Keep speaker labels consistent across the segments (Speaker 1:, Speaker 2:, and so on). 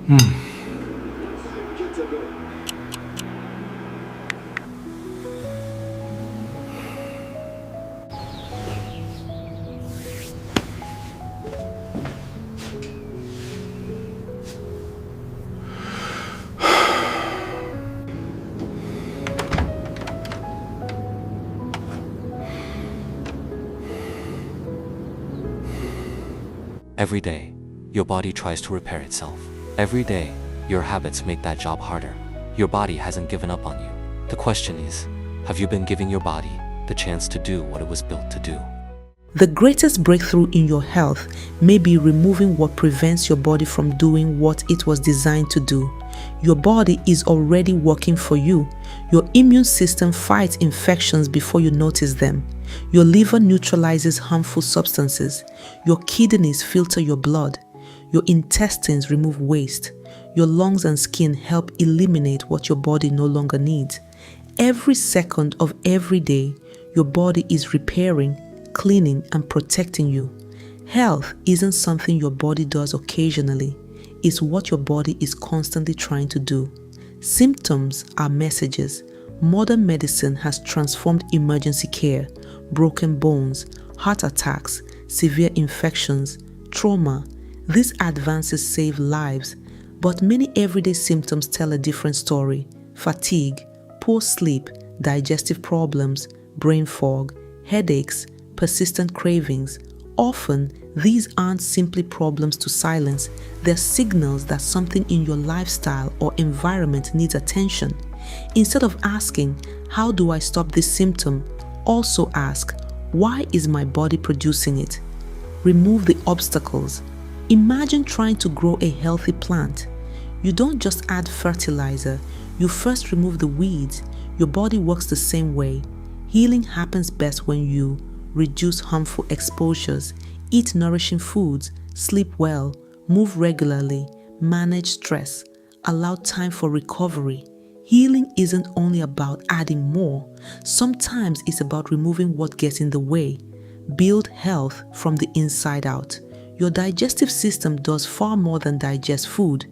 Speaker 1: Every day, your body tries to repair itself. Every day, your habits make that job harder. Your body hasn't given up on you. The question is, have you been giving your body the chance to do what it was built to do?
Speaker 2: The greatest breakthrough in your health may be removing what prevents your body from doing what it was designed to do. Your body is already working for you. Your immune system fights infections before you notice them. Your liver neutralizes harmful substances. Your kidneys filter your blood. Your intestines remove waste. Your lungs and skin help eliminate what your body no longer needs. Every second of every day, your body is repairing, cleaning, and protecting you. Health isn't something your body does occasionally. It's what your body is constantly trying to do. Symptoms are messages. Modern medicine has transformed emergency care, broken bones, heart attacks, severe infections, trauma. These advances save lives, but many everyday symptoms tell a different story. Fatigue, poor sleep, digestive problems, brain fog, headaches, persistent cravings. Often, these aren't simply problems to silence. They're signals that something in your lifestyle or environment needs attention. Instead of asking, how do I stop this symptom? Also ask, why is my body producing it? Remove the obstacles. Imagine trying to grow a healthy plant. You don't just add fertilizer, you first remove the weeds. Your body works the same way. Healing happens best when you reduce harmful exposures, eat nourishing foods, sleep well, move regularly, manage stress, allow time for recovery. Healing isn't only about adding more. Sometimes it's about removing what gets in the way. Build health from the inside out. Your digestive system does far more than digest food.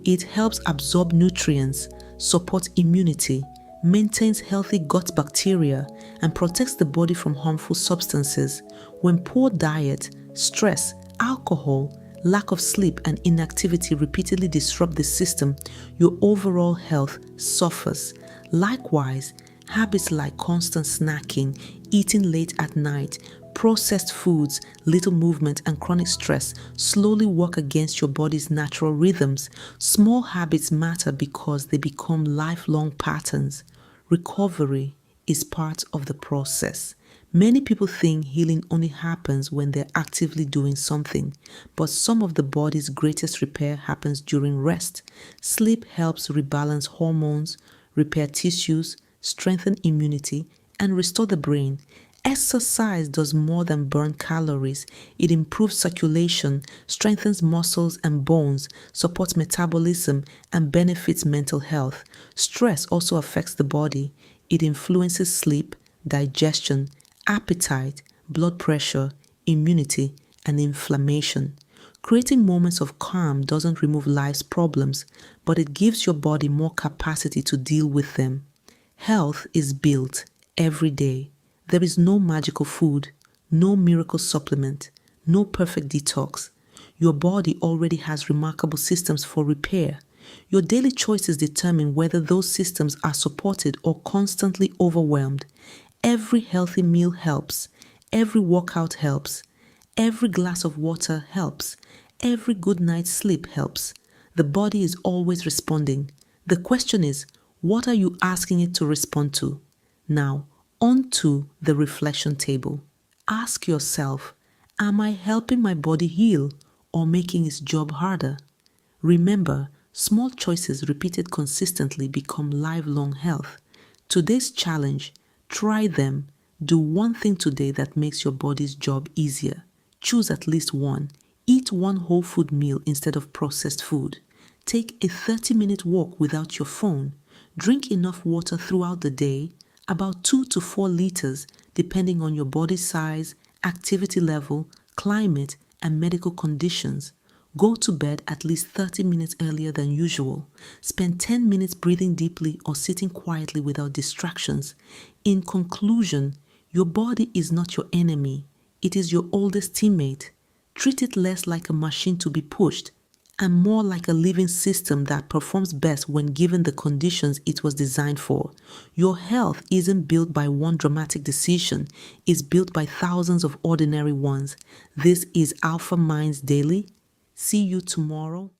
Speaker 2: It helps absorb nutrients, supports immunity, maintains healthy gut bacteria, and protects the body from harmful substances. When poor diet, stress, alcohol, lack of sleep, and inactivity repeatedly disrupt the system, your overall health suffers. Likewise, habits like constant snacking, eating late at night, processed foods, little movement, and chronic stress slowly work against your body's natural rhythms. Small habits matter because they become lifelong patterns. Recovery is part of the process. Many people think healing only happens when they're actively doing something, but some of the body's greatest repair happens during rest. Sleep helps rebalance hormones, repair tissues, strengthen immunity, and restore the brain. Exercise does more than burn calories. It improves circulation, strengthens muscles and bones, supports metabolism, and benefits mental health. Stress also affects the body. It influences sleep, digestion, appetite, blood pressure, immunity, and inflammation. Creating moments of calm doesn't remove life's problems, but it gives your body more capacity to deal with them. Health is built every day. There is no magical food, no miracle supplement, no perfect detox. Your body already has remarkable systems for repair. Your daily choices determine whether those systems are supported or constantly overwhelmed. Every healthy meal helps. Every workout helps. Every glass of water helps. Every good night's sleep helps. The body is always responding. The question is, what are you asking it to respond to? Now, on to the reflection table. Ask yourself, am I helping my body heal or making its job harder? Remember, small choices repeated consistently become lifelong health. Today's challenge, try them. Do one thing today that makes your body's job easier. Choose at least one. Eat one whole food meal instead of processed food. Take a 30-minute walk without your phone. Drink enough water throughout the day, about 2 to 4 liters, depending on your body size, activity level, climate, and medical conditions. Go to bed at least 30 minutes earlier than usual. Spend 10 minutes breathing deeply or sitting quietly without distractions. In conclusion, your body is not your enemy. It is your oldest teammate. Treat it less like a machine to be pushed and more like a living system that performs best when given the conditions it was designed for. Your health isn't built by one dramatic decision, it's built by thousands of ordinary ones. This is Alpha Minds Daily. See you tomorrow.